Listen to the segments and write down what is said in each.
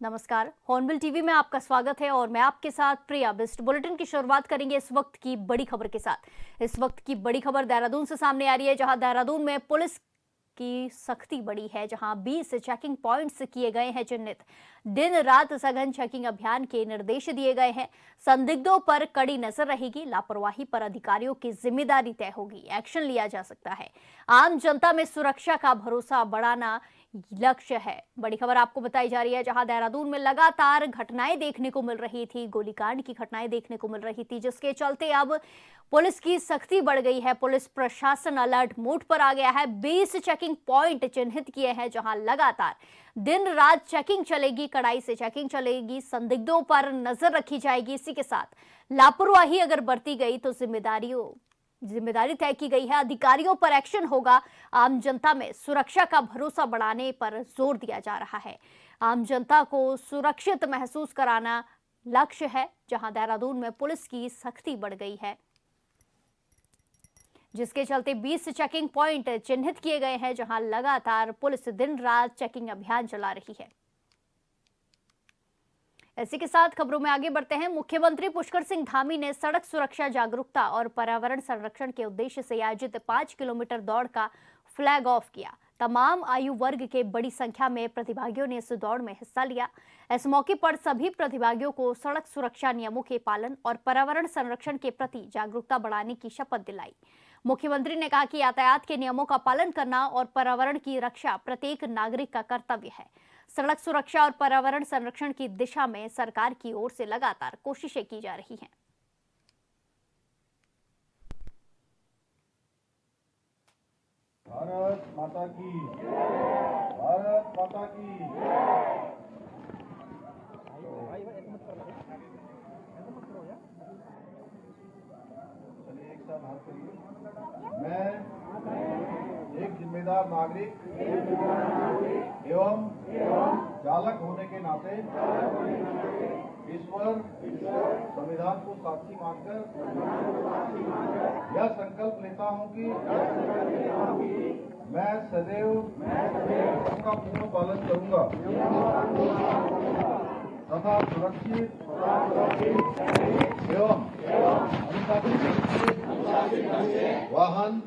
नमस्कार, hornbill TV में आपका स्वागत है और मैं आपके साथ प्रिया बिस्ट। बुलेटिन की शुरुआत करेंगे इस वक्त की बड़ी खबर के साथ। इस वक्त की बड़ी खबर देहरादून से सामने आ रही है, जहां देहरादून में पुलिस की सख्ती बढ़ी है, जहां 20 चेकिंग पॉइंट्स किए गए हैं चिन्हित। दिन रात सघन चेकिंग अभियान के निर्देश दिए गए हैं। संदिग्धों पर कड़ी नजर रहेगी, लापरवाही पर अधिकारियों की जिम्मेदारी तय होगी, एक्शन लिया जा सकता है। आम जनता में सुरक्षा का भरोसा बढ़ाना लक्ष्य है। बड़ी खबर आपको बताई जा रही है, जहां देहरादून में लगातार घटनाएं देखने को मिल रही थी, गोलीकांड की घटनाएं देखने को मिल रही थी, जिसके चलते अब पुलिस की सख्ती बढ़ गई है। पुलिस प्रशासन अलर्ट मोड पर आ गया है। 20 चेकिंग पॉइंट चिन्हित किए हैं, जहां लगातार दिन रात चेकिंग चलेगी, कड़ाई से चेकिंग चलेगी, संदिग्धों पर नजर रखी जाएगी। इसी के साथ लापरवाही अगर बरती गई तो जिम्मेदारी तय की गई है, अधिकारियों पर एक्शन होगा। आम जनता में सुरक्षा का भरोसा बढ़ाने पर जोर दिया जा रहा है। आम जनता को सुरक्षित महसूस कराना लक्ष्य है, जहां देहरादून में पुलिस की सख्ती बढ़ गई है, जिसके चलते 20 चेकिंग पॉइंट चिन्हित किए गए हैं, जहां लगातार पुलिस दिन रात चेकिंग अभियान चला रही है। इसी के साथ खबरों में आगे बढ़ते हैं। मुख्यमंत्री पुष्कर सिंह धामी ने सड़क सुरक्षा जागरूकता और पर्यावरण संरक्षण के उद्देश्य से आयोजित 5 किलोमीटर दौड़ का फ्लैग ऑफ किया। तमाम आयु वर्ग के बड़ी संख्या में प्रतिभागियों ने इस दौड़ में हिस्सा लिया। इस मौके पर सभी प्रतिभागियों को सड़क सुरक्षा नियमों के पालन और पर्यावरण संरक्षण के प्रति जागरूकता बढ़ाने की शपथ दिलाई। मुख्यमंत्री ने कहा कि यातायात के नियमों का पालन करना और पर्यावरण की रक्षा प्रत्येक नागरिक का कर्तव्य है। सड़क सुरक्षा और पर्यावरण संरक्षण की दिशा में सरकार की ओर से लगातार कोशिशें की जा रही हैं। भारत माता की, भारत माता की। चलिए एक साथ हाथ करिए। मैं एक जिम्मेदार नागरिक एवं चालक होने के नाते ईश्वर संविधान को साक्षी मानकर यह संकल्प लेता हूं कि मैं सदैव उनका पूर्ण पालन करूंगा तथा सुरक्षित एवं वाहन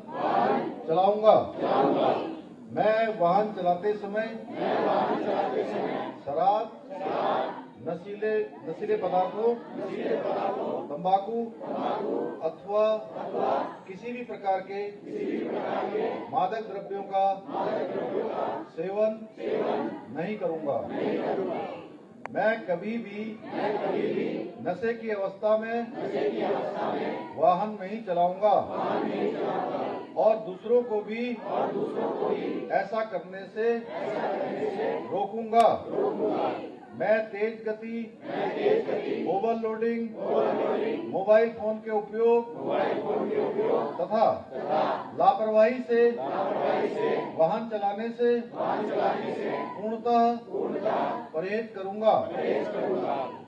चलाऊंगा। मैं वाहन चलाते समय शराब, नशीले पदार्थों, तंबाकू अथवा किसी भी प्रकार के मादक द्रव्यों का सेवन नहीं करूंगा। मैं कभी भी नशे की अवस्था में वाहन नहीं चलाऊंगा और दूसरों को भी ऐसा करने से रोकूंगा। मैं तेज गति, ओवरलोडिंग, मोबाइल फोन के उपयोग तथा लापरवाही से वाहन चलाने से पूर्णतः परहेज करूंगा।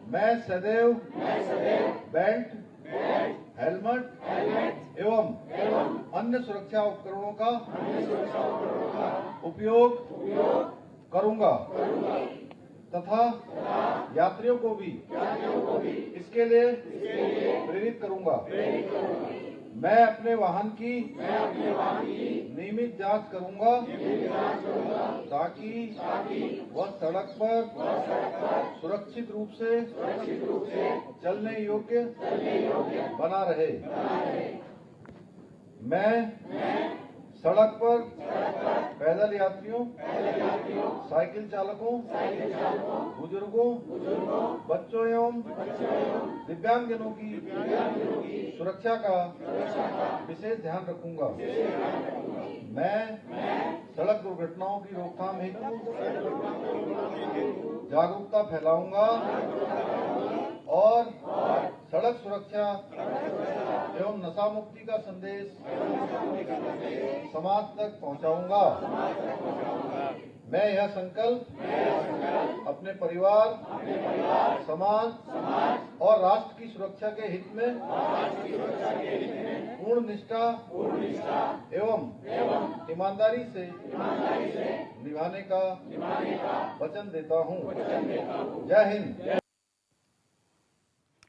मैं सदैव बेल्ट, हेलमेट एवं अन्य सुरक्षा उपकरणों का उपयोग करूंगा तथा यात्रियों को भी इसके लिए प्रेरित करूंगा। मैं अपने वाहन की नियमित जांच करूंगा ताकि वह सड़क पर सुरक्षित रूप से चलने योग्य बना रहे। मैं सड़क पर पैदल यात्रियों, साइकिल चालकों, बुजुर्गों, बच्चों एवं दिव्यांगजनों की सुरक्षा का विशेष ध्यान रखूंगा। मैं सड़क दुर्घटनाओं की रोकथाम हेतु जागरूकता फैलाऊंगा और सड़क सुरक्षा एवं नशा मुक्ति का संदेश समाज तक पहुंचाऊंगा। मैं यह संकल्प अपने परिवार, समाज और राष्ट्र की सुरक्षा के हित में पूर्ण निष्ठा एवं ईमानदारी से निभाने का वचन देता हूँ। जय हिंद।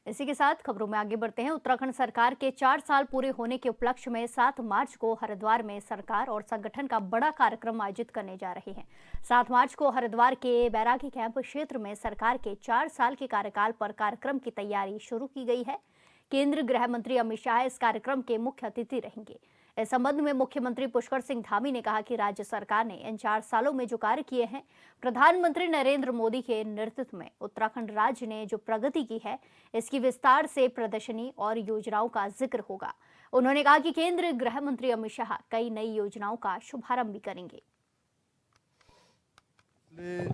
इसी के साथ खबरों में आगे बढ़ते हैं। उत्तराखंड सरकार के 4 साल पूरे होने के उपलक्ष्य में 7 मार्च को हरिद्वार में सरकार और संगठन का बड़ा कार्यक्रम आयोजित करने जा रहे हैं। 7 मार्च को हरिद्वार के बैरागी कैंप क्षेत्र में सरकार के 4 साल के कार्यकाल पर कार्यक्रम की तैयारी शुरू की गई है। केंद्रीय गृह मंत्री अमित शाह इस कार्यक्रम के मुख्य अतिथि रहेंगे। इस संबंध में मुख्यमंत्री पुष्कर सिंह धामी ने कहा कि राज्य सरकार ने इन 4 सालों में जो कार्य किए हैं, प्रधानमंत्री नरेंद्र मोदी के नेतृत्व में उत्तराखंड राज्य ने जो प्रगति की है, इसकी विस्तार से प्रदर्शनी और योजनाओं का जिक्र होगा। उन्होंने कहा कि केंद्रीय गृह मंत्री अमित शाह कई नई योजनाओं का शुभारंभ भी करेंगे। पिछले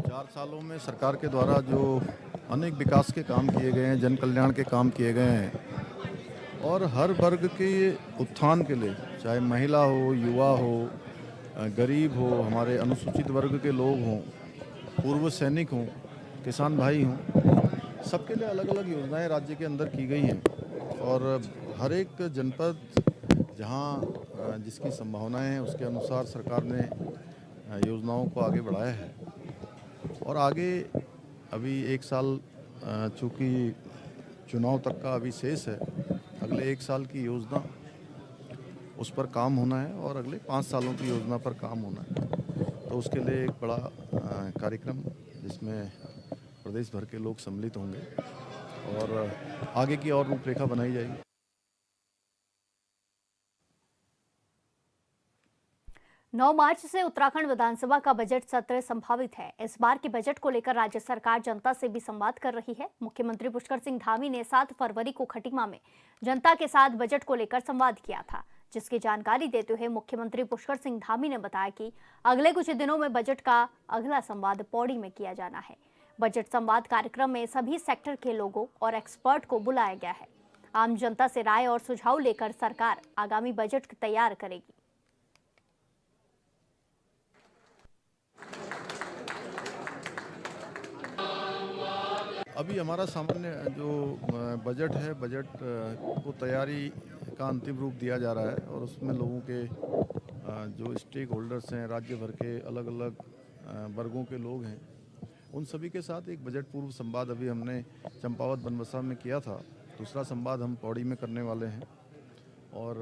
4 सालों में सरकार के द्वारा जो अनेक विकास के काम किए गए हैं, जन कल्याण के काम किए गए हैं और हर वर्ग के उत्थान के लिए, चाहे महिला हो, युवा हो, गरीब हो, हमारे अनुसूचित वर्ग के लोग हों, पूर्व सैनिक हों, किसान भाई हों, सबके लिए अलग अलग योजनाएं राज्य के अंदर की गई हैं और हर एक जनपद जहां जिसकी संभावनाएं हैं उसके अनुसार सरकार ने योजनाओं को आगे बढ़ाया है। और आगे अभी 1 साल चूँकि चुनाव तक का अभी शेष है, अगले 1 साल की योजना उस पर काम होना है और अगले 5 सालों की योजना पर काम होना है। तो उसके लिए एक बड़ा कार्यक्रम जिसमें प्रदेश भर के लोग सम्मिलित होंगे और आगे की और रूपरेखा बनाई जाएगी। नौ मार्च से उत्तराखंड विधानसभा का बजट सत्र संभावित है। इस बार के बजट को लेकर राज्य सरकार जनता से भी संवाद कर रही है। मुख्यमंत्री पुष्कर सिंह धामी ने 7 फरवरी को खटीमा में जनता के साथ बजट को लेकर संवाद किया था, जिसकी जानकारी देते हुए मुख्यमंत्री पुष्कर सिंह धामी ने बताया कि अगले कुछ दिनों में बजट का अगला संवाद पौड़ी में किया जाना है। बजट संवाद कार्यक्रम में सभी सेक्टर के लोगों और एक्सपर्ट को बुलाया गया है। आम जनता से राय और सुझाव लेकर सरकार आगामी बजट तैयार करेगी। अभी हमारा सामान्य जो बजट है, बजट को तैयारी का अंतिम रूप दिया जा रहा है और उसमें लोगों के जो स्टेक होल्डर्स हैं, राज्य भर के अलग अलग वर्गों के लोग हैं, उन सभी के साथ एक बजट पूर्व संवाद अभी हमने चंपावत बनबसा में किया था। दूसरा संवाद हम पौड़ी में करने वाले हैं और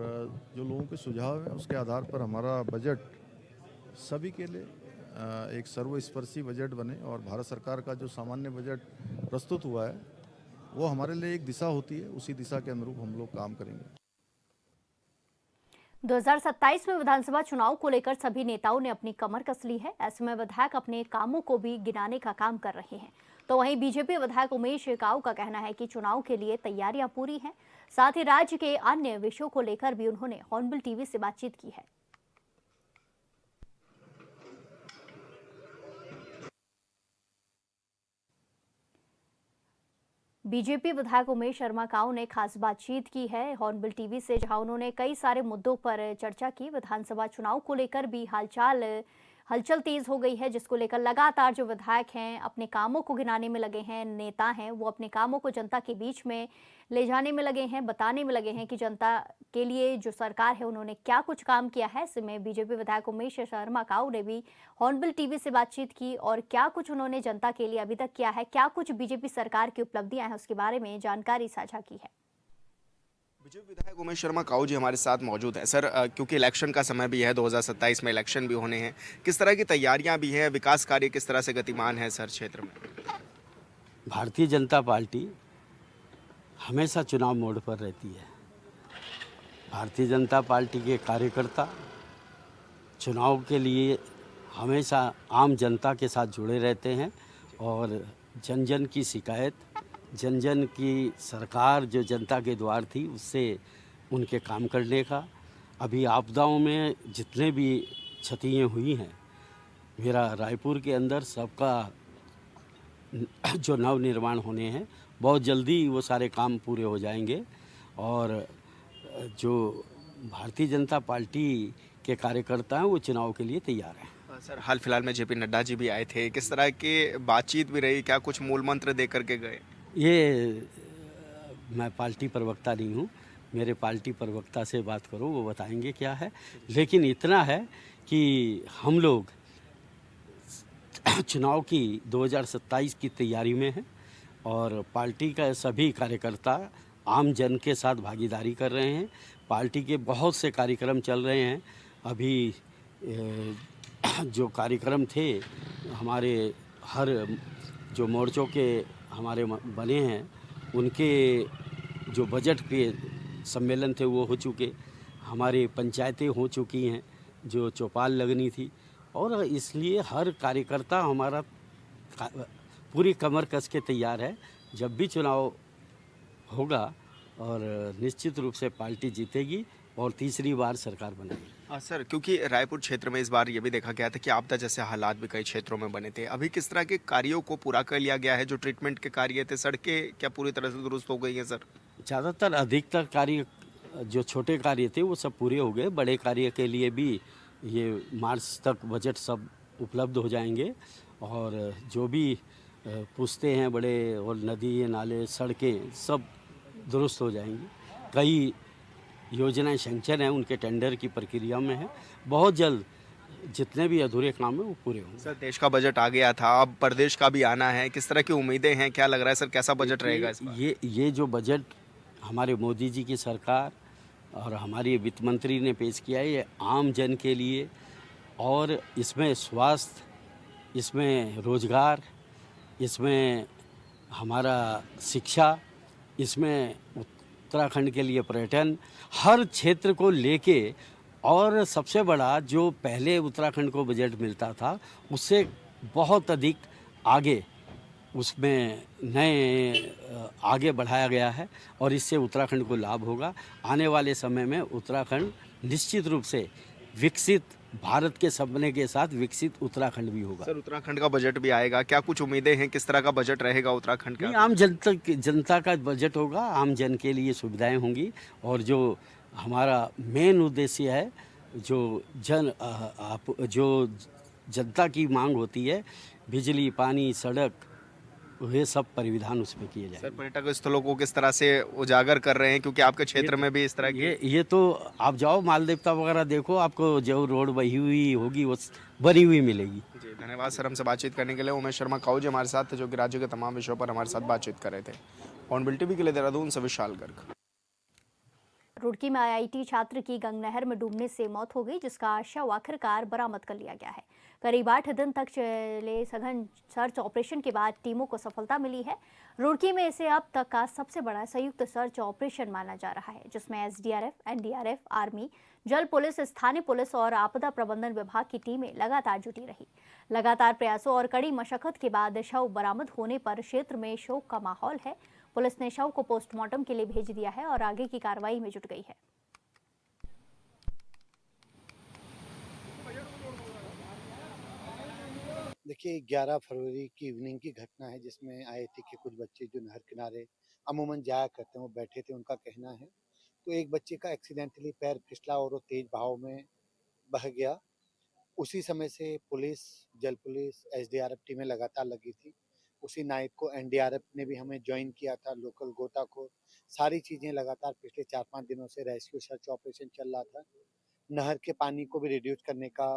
जो लोगों के सुझाव हैं उसके आधार पर हमारा बजट सभी के लिए एक सर्वस्पर्शी बजट बने और भारत सरकार का जो सामान्य बजट प्रस्तुत हुआ है वो हमारे लिए एक दिशा होती है, उसी दिशा के अनुरूप हम लोग काम करेंगे। 2027 में विधानसभा चुनाव को लेकर सभी नेताओं ने अपनी कमर कस ली है। ऐसे में विधायक अपने कामों को भी गिनाने का काम कर रहे हैं। तो वहीं बीजेपी विधायक उमेश काऊ का कहना है कि चुनाव के लिए तैयारियां पूरी हैं। साथ ही राज्य के अन्य विषयों को लेकर भी उन्होंने हॉर्नबिल टीवी से बातचीत की है। बीजेपी विधायक उमेश शर्मा काऊ ने खास बातचीत की है हॉर्नबिल टीवी से, जहां उन्होंने कई सारे मुद्दों पर चर्चा की। विधानसभा चुनाव को लेकर भी हलचल तेज हो गई है, जिसको लेकर लगातार जो विधायक हैं अपने कामों को गिनाने में लगे हैं। नेता हैं वो अपने कामों को जनता के बीच में ले जाने में लगे हैं, बताने में लगे हैं कि जनता के लिए जो सरकार है उन्होंने क्या कुछ काम किया है। ऐसे में बीजेपी विधायक उमेश शर्मा काऊ ने भी हॉर्नबिल टीवी से बातचीत की और क्या कुछ उन्होंने जनता के लिए अभी तक किया है, क्या कुछ बीजेपी सरकार की उपलब्धियां हैं, उसके बारे में जानकारी साझा की है। बीजेपी विधायक उमेश शर्मा काऊ जी हमारे साथ मौजूद हैं। सर, क्योंकि इलेक्शन का समय भी है, 2027 में इलेक्शन भी होने हैं, किस तरह की तैयारियां भी हैं, विकास कार्य किस तरह से गतिमान है सर क्षेत्र में? भारतीय जनता पार्टी हमेशा चुनाव मोड़ पर रहती है। भारतीय जनता पार्टी के कार्यकर्ता चुनाव के लिए हमेशा आम जनता के साथ जुड़े रहते हैं और जन जन की शिकायत, जन जन की सरकार जो जनता के द्वार थी उससे उनके काम करने का। अभी आपदाओं में जितने भी क्षतियाँ हुई हैं, मेरा रायपुर के अंदर सबका जो नव निर्माण होने हैं, बहुत जल्दी वो सारे काम पूरे हो जाएंगे और जो भारतीय जनता पार्टी के कार्यकर्ता हैं वो चुनाव के लिए तैयार हैं। सर, हाल फिलहाल में जेपी नड्डा जी भी आए थे, किस तरह की बातचीत भी रही, क्या कुछ मूल मंत्र दे करके गए? ये मैं पार्टी प्रवक्ता नहीं हूँ, मेरे पार्टी प्रवक्ता से बात करो, वो बताएंगे क्या है। लेकिन इतना है कि हम लोग चुनाव की 2027 की तैयारी में है और पार्टी का सभी कार्यकर्ता आम जन के साथ भागीदारी कर रहे हैं। पार्टी के बहुत से कार्यक्रम चल रहे हैं। अभी जो कार्यक्रम थे हमारे हर जो मोर्चों के हमारे बने हैं उनके जो बजट के सम्मेलन थे वो हो चुके, हमारी पंचायतें हो चुकी हैं जो चौपाल लगनी थी और इसलिए हर कार्यकर्ता हमारा पूरी कमर कस के तैयार है। जब भी चुनाव होगा और निश्चित रूप से पार्टी जीतेगी और तीसरी बार सरकार बनेगी। सर, क्योंकि रायपुर क्षेत्र में इस बार ये भी देखा गया था कि आपदा जैसे हालात भी कई क्षेत्रों में बने थे, अभी किस तरह के कार्यों को पूरा कर लिया गया है? जो ट्रीटमेंट के कार्य थे, सड़कें क्या पूरी तरह से दुरुस्त हो गई हैं सर? ज़्यादातर अधिकतर कार्य जो छोटे कार्य थे वो सब पूरे हो गए। बड़े कार्य के लिए भी ये मार्च तक बजट सब उपलब्ध हो जाएंगे और जो भी पूछते हैं बड़े और नदी नाले सड़कें सब दुरुस्त हो जाएंगी। कई योजनाएं सैंक्शन हैं, उनके टेंडर की प्रक्रिया में है। बहुत जल्द जितने भी अधूरे काम हैं वो पूरे होंगे। सर, देश का बजट आ गया था, अब प्रदेश का भी आना है, किस तरह की उम्मीदें हैं? क्या लग रहा है सर, कैसा बजट रहेगा इस बार? ये जो बजट हमारे मोदी जी की सरकार और हमारी वित्त मंत्री ने पेश किया है ये आम जन के लिए और इसमें स्वास्थ्य, इसमें रोजगार, इसमें हमारा शिक्षा, इसमें उत्तराखंड के लिए पर्यटन, हर क्षेत्र को लेके और सबसे बड़ा जो पहले उत्तराखंड को बजट मिलता था उससे बहुत अधिक आगे उसमें नए आगे बढ़ाया गया है और इससे उत्तराखंड को लाभ होगा। आने वाले समय में उत्तराखंड निश्चित रूप से विकसित भारत के सपने के साथ विकसित उत्तराखंड भी होगा। सर, उत्तराखंड का बजट भी आएगा, क्या कुछ उम्मीदें हैं? किस तरह का बजट रहेगा उत्तराखंड का? नहीं, आम जनता का बजट होगा, आम जन के लिए सुविधाएं होंगी और जो हमारा मेन उद्देश्य है जो जनता की मांग होती है, बिजली, पानी, सड़क, ये सब परिविधान उसमें किए जाएंगे। सर, पर्यटक स्थलों को किस तरह से उजागर कर रहे हैं, क्योंकि आपके क्षेत्र में भी इस तरह की ये तो आप जाओ माल देवता वगैरह देखो, आपको जो रोड बही हुई होगी वो बनी हुई मिलेगी। जी, धन्यवाद सर हमसे बातचीत करने के लिए। उमेश शर्मा काऊ जी हमारे साथ थे, जो कि राज्य के तमाम विषयों पर हमारे साथ बातचीत कर रहे थे। ऑन बिल टीवी के लिए देहरादून से विशाल गर्ग। रुड़की में आईआईटी छात्र की गंग नहर में डूबने से मौत हो गई, जिसका शव आखिरकार बरामद कर लिया गया है। करीब 8 दिन तक चले सघन सर्च ऑपरेशन के बाद टीमों को सफलता मिली है। रुड़की में इसे अब तक का सबसे बड़ा संयुक्त सर्च ऑपरेशन माना जा रहा है, जिसमें एसडीआरएफ, एनडीआरएफ, आर्मी, जल पुलिस, स्थानीय पुलिस और आपदा प्रबंधन विभाग की टीमें लगातार जुटी रही। लगातार प्रयासों और कड़ी मशक्कत के बाद शव बरामद होने पर क्षेत्र में शोक का माहौल है। पुलिस ने शव को पोस्टमार्टम के लिए भेज दिया है और आगे की कार्रवाई में जुट गई है। देखिए 11 फरवरी की इवनिंग की घटना है, जिसमें आईआईटी के कुछ बच्चे जो नहर किनारे अमूमन जाया करते हैं वो बैठे थे। उनका कहना है तो एक बच्चे का एक्सीडेंटली पैर फिसला और वो तेज बहाव में बह गया। उसी समय से पुलिस, जल पुलिस, एसडीआरएफ टीमें लगातार लगी थी। उसी नाइट को एनडीआरएफ ने भी हमें ज्वाइन किया था, लोकल गोताखोर, सारी चीजें लगातार पिछले 4-5 दिनों से रेस्क्यू सर्च ऑपरेशन चल रहा था। नहर के पानी को भी रिड्यूस करने का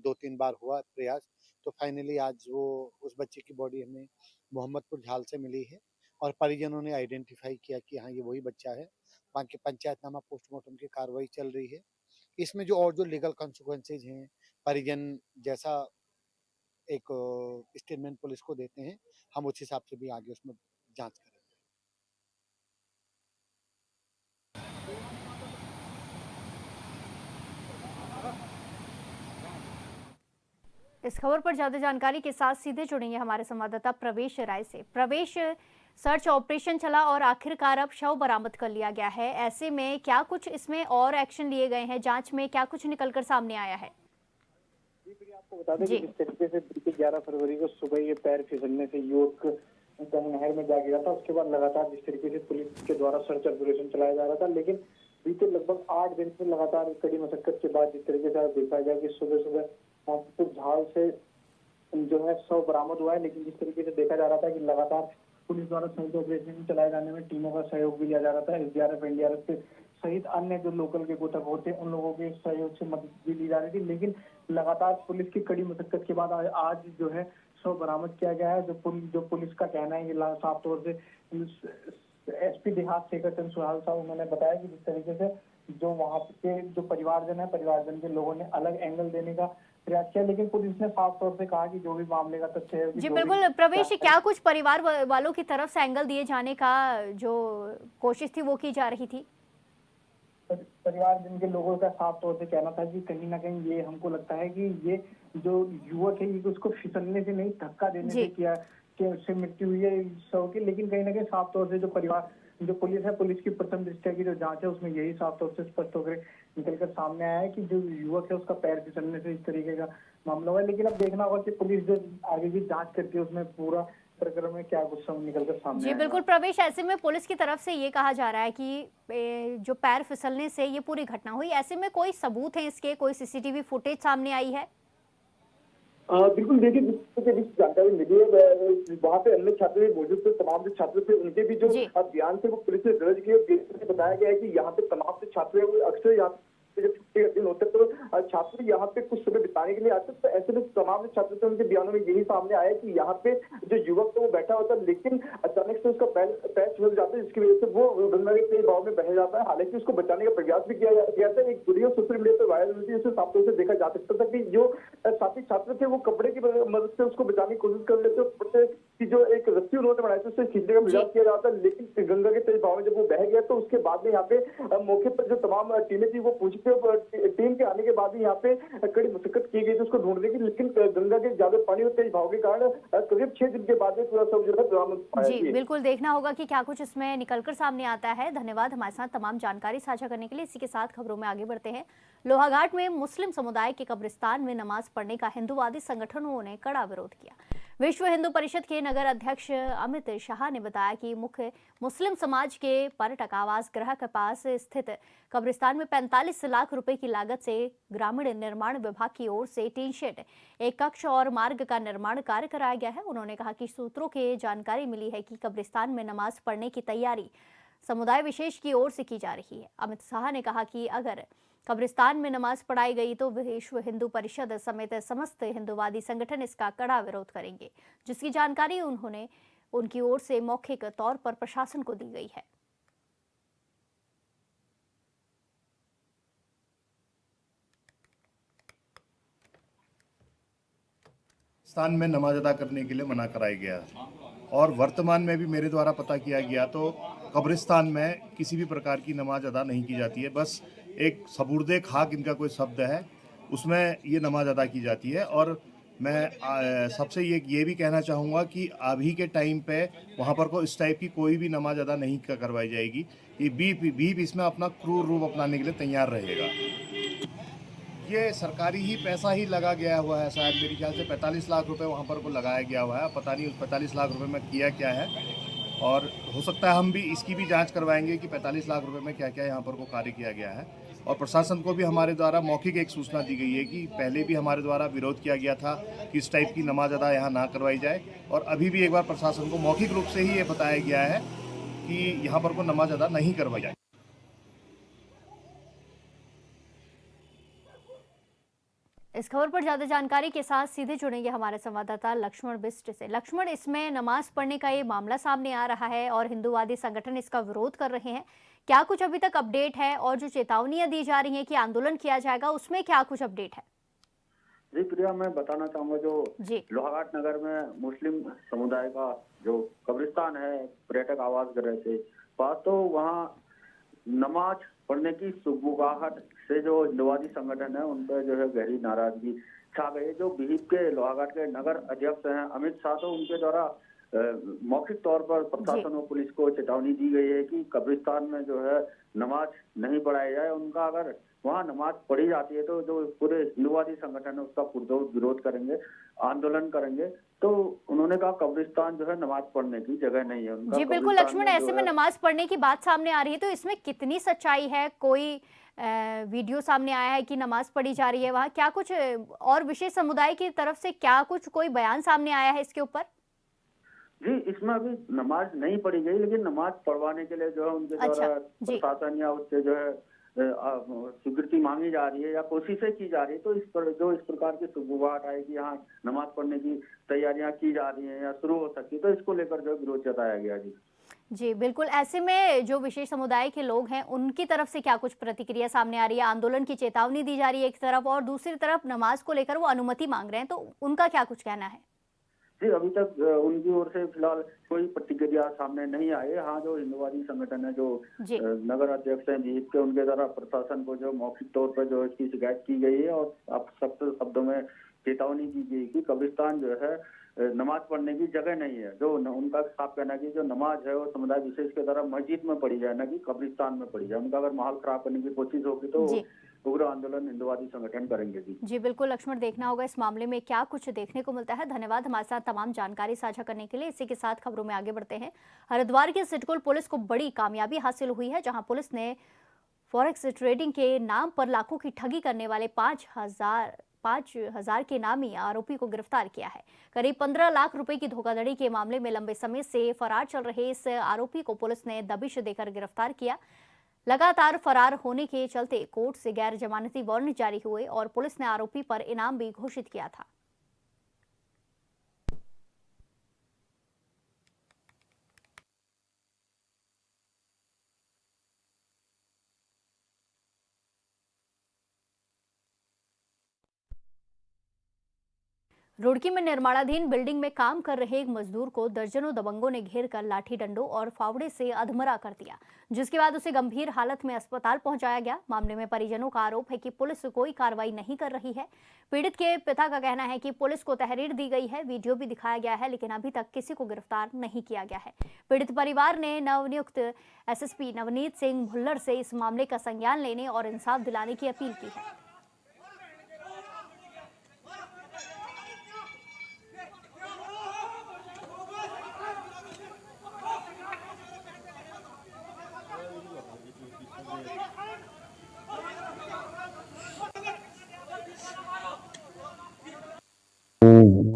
2-3 बार हुआ प्रयास, तो फाइनली आज वो उस बच्चे की बॉडी हमें मोहम्मदपुर झाल से मिली है और परिजनों ने आइडेंटिफाई किया कि हाँ ये वही बच्चा है। बाकी पंचायतनामा पोस्टमार्टम की कार्रवाई चल रही है। इसमें जो लीगल कॉन्सिक्वेंसेज हैं, परिजन जैसा एक स्टेटमेंट पुलिस को देते हैं, हम उस हिसाब से भी आगे उसमें जांच करेंगे। इस खबर पर ज्यादा जानकारी के साथ सीधे जुड़ेंगे हमारे संवाददाता प्रवेश राय से। प्रवेश, सर्च ऑपरेशन चला और आखिरकार अब शव बरामद कर लिया गया है, ऐसे में क्या कुछ इसमें और एक्शन लिए गए हैं? जांच में क्या कुछ निकलकर सामने आया है? आपको बता दें कि जिस तरीके से 11 फरवरी को सुबह ये पैर फिसलने से युवक गंग नहर में जा गिरा था, उसके बाद लगातार जिस तरीके से पुलिस के द्वारा सर्च ऑपरेशन चलाया जा रहा था, लेकिन बीते लगभग 8 दिन से लगातार कड़ी मशक्कत के बाद जिस तरीके से देखा गया कि सुबह सुबह झाल से जो है शव बरामद हुआ है, लेकिन जिस तरीके से देखा जा रहा था कि लगातार पुलिस द्वारा सर्च ऑपरेशन चलाए जाने में टीमों का सहयोग भी लिया जा रहा था। एसडीआरएफ, एनडीआरएफ के सहित अन्य जो लोकल के गोताखोर थे उन लोगों के सहयोग से मदद भी ली जा रही थी, लेकिन लगातार पुलिस की कड़ी मशक्कत के बाद आज जो है शव बरामद किया गया है। जो पुलिस का कहना है, ये साफ तौर से एसपी देहात शेखर चंद्र सुहाल साहब उन्होंने बताया कि जिस तरीके से जो वहाँ के जो परिवारजन के लोगों ने अलग एंगल देने का प्रयास किया, लेकिन पुलिस ने साफ तौर से कहा कि जो भी मामले का तथ्य है। जी बिल्कुल प्रवेश, क्या कुछ परिवार वालों की तरफ से एंगल दिए जाने का जो कोशिश थी वो की जा रही थी? परिवार जिनके लोगों का साफ तौर से कहना था कि कहीं ना कहीं ये हमको लगता है कि ये जो युवक है ये उसको फिसलने से नहीं, धक्का देने से किया कि उससे मृत्यु हुई है शव की। लेकिन कहीं ना कहीं साफ तौर से जो पुलिस है, पुलिस की प्रथम दृष्टया की जो जांच है उसमें यही साफ तौर से स्पष्ट होकर निकलकर सामने आया है कि जो युवक है उसका पैर फिसलने से इस तरीके का मामला हुआ है। लेकिन अब देखना होगा कि पुलिस जो आगे की जांच करती है उसमें पूरा प्रकरण में क्या कुछ निकलकर सामने जी बिल्कुल प्रवेश, ऐसे में पुलिस की तरफ से ये कहा जा रहा है कि जो पैर फिसलने से ये पूरी घटना हुई, ऐसे में कोई सबूत है इसके, कोई सीसीटीवी फुटेज सामने आई है? बिल्कुल, देखिए जिस जानकारी मिली है वहाँ पे अन्य छात्र भी मौजूद थे, तमाम जो छात्र थे उनके भी जो बयान थे वो पुलिस ने दर्ज किए। बताया गया है कि यहाँ पे तमाम जो छात्र है वो अक्सर यहाँ जब छुट्टी का दिन होता है तो छात्र यहाँ पे कुछ समय बिताने के लिए आते हैं। तो ऐसे में तमाम जो छात्र थे उनके बयानों में यही सामने आया कि यहाँ पे जो युवक था वो बैठा होता है, लेकिन अचानक से उसका पैर फिसल जाता है, जिसकी वजह से वो गंगा के तेज बहाव में बह जाता है। हालांकि उसको बचाने का प्रयास भी किया गया था। एक वीडियो सोशल मीडिया पर वायरल हुई थी, उससे साफ तौर से देखा जा सकता था कि जो साथी छात्र थे वो कपड़े की मदद से उसको बचाने की कोशिश कर लेते कि जो एक रस्सी उन्होंने बनाई थी उससे खींचने का प्रयास किया जाता है। लेकिन गंगा के तेज बहाव में जब वो बह गया तो उसके बाद में यहाँ पे मौके पर जो तमाम टीमें थी वो पहुंची। टीम के आने के बाद ही यहाँ पे कड़ी मशक्कत की गई थी उसको ढूंढने की, लेकिन गंगा के ज्यादा पानी और तेज बहाव के कारण करीब 6 दिन के बाद में पूरा सब जो है बरामद पाया। जी बिल्कुल, देखना होगा कि क्या कुछ इसमें निकलकर सामने आता है। धन्यवाद हमारे साथ तमाम जानकारी साझा करने के लिए। इसी के साथ खबरों में आगे बढ़ते हैं। लोहाघाट में मुस्लिम समुदाय के कब्रिस्तान में नमाज पढ़ने का हिंदूवादी संगठनों ने कड़ा विरोध किया। विश्व हिंदू परिषद के नगर अध्यक्ष अमित शाह ने बताया कि मुख्य मुस्लिम समाज के पर्यटक आवास गृह के पास स्थित कब्रिस्तान में 45 लाख रुपए की लागत से ग्रामीण निर्माण विभाग की ओर से टीन शेड, एक कक्ष और मार्ग का निर्माण कार्य कराया गया है। उन्होंने कहा कि सूत्रों के जानकारी मिली है कि कब्रिस्तान में नमाज पढ़ने की तैयारी समुदाय विशेष की ओर से की जा रही है। अमित शाह ने कहा कि अगर कब्रिस्तान में नमाज पढ़ाई गई तो विश्व हिंदू परिषद समेत समस्त हिंदूवादी संगठन इसका कड़ा विरोध करेंगे, जिसकी जानकारी उनकी ओर से मौखिक तौर पर प्रशासन को दी गई है। स्थान में नमाज अदा करने के लिए मना कराया गया और वर्तमान में भी मेरे द्वारा पता किया गया तो कब्रिस्तान में किसी भी प्रकार की नमाज अदा नहीं की जाती है। बस एक सबूर्दे खाक इनका कोई शब्द है, उसमें ये नमाज अदा की जाती है। और मैं सबसे ये भी कहना चाहूँगा कि अभी के टाइम पे वहाँ पर को इस टाइप की कोई भी नमाज अदा नहीं करवाई जाएगी। ये बीप इसमें अपना क्रूर रूप अपनाने के लिए तैयार रहेगा। ये सरकारी ही पैसा ही लगा गया हुआ है, शायद मेरे ख्याल से 45 लाख रुपए वहाँ पर को लगाया गया हुआ है। पता नहीं उस 45 लाख रुपए में किया क्या है, और हो सकता है हम भी इसकी भी जांच करवाएंगे कि 45 लाख रुपए में क्या क्या यहाँ पर को कार्य किया गया है। और प्रशासन को भी हमारे द्वारा मौखिक एक सूचना दी गई है कि पहले भी हमारे द्वारा विरोध किया गया था कि इस टाइप की नमाज अदा यहाँ ना करवाई जाए, और अभी भी एक बार प्रशासन को मौखिक रूप से ही ये बताया गया है कि यहाँ पर को नमाज अदा नहीं करवाई जाए। इस खबर पर ज्यादा जानकारी के साथ सीधे जुड़ेंगे हमारे संवाददाता लक्ष्मण बिष्ट से। लक्ष्मण, इसमें नमाज पढ़ने का ये मामला सामने आ रहा है और हिंदूवादी संगठन इसका विरोध कर रहे हैं। क्या कुछ अभी तक अपडेट है, और जो चेतावनियां दी जा रही हैं कि आंदोलन किया जाएगा, उसमें क्या कुछ अपडेट है? जी प्रिया, मैं बताना चाहूंगा जो लोहाघाट नगर में मुस्लिम समुदाय का जो कब्रिस्तान है पर्यटक आवास गृह से पास, तो वहाँ नमाज पढ़ने की सुगबुगाहट से जो हिंदूवादी संगठन है उन पर जो है गहरी नाराजगी छा गई। जो बीहिप के लोहाघाट के नगर अध्यक्ष हैं अमित शाह, तो उनके द्वारा मौखिक तौर पर प्रशासन और पुलिस को चेतावनी दी गई है कि कब्रिस्तान में जो है नमाज नहीं पढ़ाई जाए। उनका अगर वहाँ नमाज पढ़ी जाती है तो जो पूरे हिंदूवादी संगठन है उसका पुरजोर विरोध करेंगे, आंदोलन करेंगे। तो उन्होंने कहा कब्रिस्तान जो है नमाज पढ़ने की जगह नहीं है उनका। जी बिल्कुल लक्ष्मण, ऐसे में नमाज पढ़ने की बात सामने आ रही है तो इसमें कितनी सच्चाई है? कोई वीडियो सामने आया है कि नमाज पढ़ी जा रही है वहाँ? क्या कुछ और विशेष समुदाय की तरफ से क्या कुछ कोई बयान सामने आया है इसके ऊपर? जी, इसमें अभी नमाज नहीं पढ़ी गई, लेकिन नमाज पढ़वाने के लिए जो है उनके द्वारा प्रशासन या उससे जो है स्वीकृति मांगी जा रही है या कोशिशें की जा रही है, तो इस पर जो इस प्रकार की सुगबुगाहट आएगी, यहाँ नमाज पढ़ने की तैयारियां की जा रही हैं या शुरू हो सकती है, तो इसको लेकर जो विरोध जताया गया जी। जी बिल्कुल, ऐसे में जो विशेष समुदाय के लोग हैं उनकी तरफ से क्या कुछ प्रतिक्रिया सामने आ रही है? आंदोलन की चेतावनी दी जा रही है एक तरफ, और दूसरी तरफ नमाज को लेकर वो अनुमति मांग रहे हैं, तो उनका क्या कुछ कहना है? जी, अभी तक उनकी ओर से फिलहाल कोई प्रतिक्रिया सामने नहीं आई है। हाँ, जो हिंदुवादी संगठन है, जो नगर अध्यक्ष हैं जीत के, उनके द्वारा प्रशासन को जो मौखिक तौर पर जो इसकी शिकायत की गई है और अब सख्त शब्दों में चेतावनी की गई कि कब्रिस्तान जो है नमाज पढ़ने की जगह नहीं है। जो उनका साफ कहना है कि जो नमाज है वो समुदाय विशेष के द्वारा मस्जिद में पढ़ी जाए, ना कि कब्रिस्तान में पढ़ी जाए। उनका अगर माहौल खराब करने की कोशिश होगी तो उग्र आंदोलन हिंदुवादी संगठन करेंगे जी बिल्कुल लक्ष्मण, देखना होगा इस मामले में क्या कुछ देखने को मिलता है। धन्यवाद हमारे साथ तमाम जानकारी साझा करने के लिए। इसी के साथ खबरों में आगे बढ़ते हैं। हरिद्वार की सिडकुल पुलिस को बड़ी कामयाबी हासिल हुई है, जहां पुलिस ने फॉरेक्स ट्रेडिंग के नाम पर लाखों की ठगी करने वाले 5,000 के नामी आरोपी को गिरफ्तार किया है। करीब 15 लाख रुपए की धोखाधड़ी के मामले में लंबे समय से फरार चल रहे इस आरोपी को पुलिस ने दबिश देकर गिरफ्तार किया। लगातार फरार होने के चलते कोर्ट से गैर जमानती वारंट जारी हुए और पुलिस ने आरोपी पर इनाम भी घोषित किया था। रुड़की में निर्माणाधीन बिल्डिंग में काम कर रहे एक मजदूर को दर्जनों दबंगों ने घेर कर लाठी डंडों और फावड़े से अधमरा कर दिया, जिसके बाद उसे गंभीर हालत में अस्पताल पहुंचाया गया। मामले में परिजनों का आरोप है कि पुलिस कोई कार्रवाई नहीं कर रही है। पीड़ित के पिता का कहना है कि पुलिस को तहरीर दी गई है, वीडियो भी दिखाया गया है, लेकिन अभी तक किसी को गिरफ्तार नहीं किया गया है। पीड़ित परिवार ने नवनियुक्त एसएसपी नवनीत सिंह भुल्लर से इस मामले का संज्ञान लेने और इंसाफ दिलाने की अपील की है।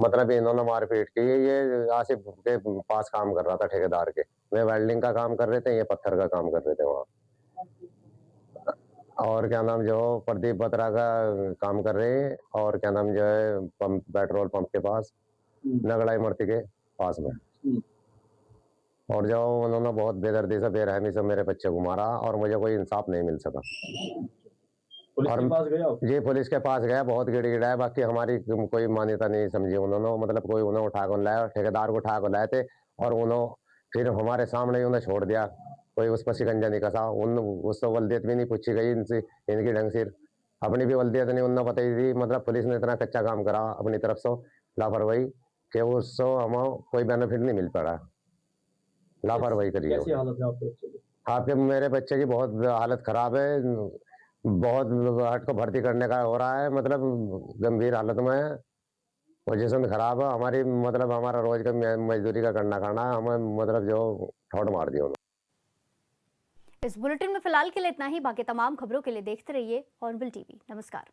मतलब इन्होंने मारपीट की। ये आसिफ के पास काम कर रहा था, ठेकेदार के। वे वेल्डिंग का काम कर रहे थे, ये पत्थर का काम कर रहे थे वहाँ। और क्या नाम जो प्रदीप बत्रा का काम कर रहे हैं, और क्या नाम जो है पंप, पेट्रोल पंप के पास, नगड़ा इमरती के पास में। और जो उन्होंने बहुत बेदर्दी से बेरहमी से मेरे बच्चे को मारा और मुझे कोई इंसाफ नहीं मिल सका। पुलिस के पास गया? जी पुलिस के पास गया, बहुत गिड़गिड़ाया, बाकी हमारी कोई मान्यता नहीं समझी उन्होंने। मतलब कोई उन्हें उठा कर लाया, ठेकेदार को उठा कर लाए थे, और उन्होंने फिर हमारे सामने ही उन्हें छोड़ दिया। कोई उस पर शिकंजा नहीं कसा। उससे वल्दियत भी नहीं पूछी गई इनसे, इनकी ढंग से अपनी भी वल्दियत नहीं उन्होंने बताई थी। मतलब पुलिस ने इतना कच्चा काम करा अपनी तरफ से, लापरवाही, कि उससे हमें कोई बेनिफिट नहीं मिल पा रहा। लापरवाही करी है। कैसी हालत है आपके बच्चे की? आपके मेरे बच्चे की बहुत हालत खराब है, बहुत हट को भर्ती करने का हो रहा है, मतलब गंभीर हालत में है, पोजीशन खराब है हमारी। मतलब हमारा रोज का मजदूरी का करना खाना है, हमें मतलब जो ठोड़ मार दिया उन्होंने। इस बुलेटिन में फिलहाल के लिए इतना ही। बाकी तमाम खबरों के लिए देखते रहिए हॉर्नबिल टीवी। नमस्कार।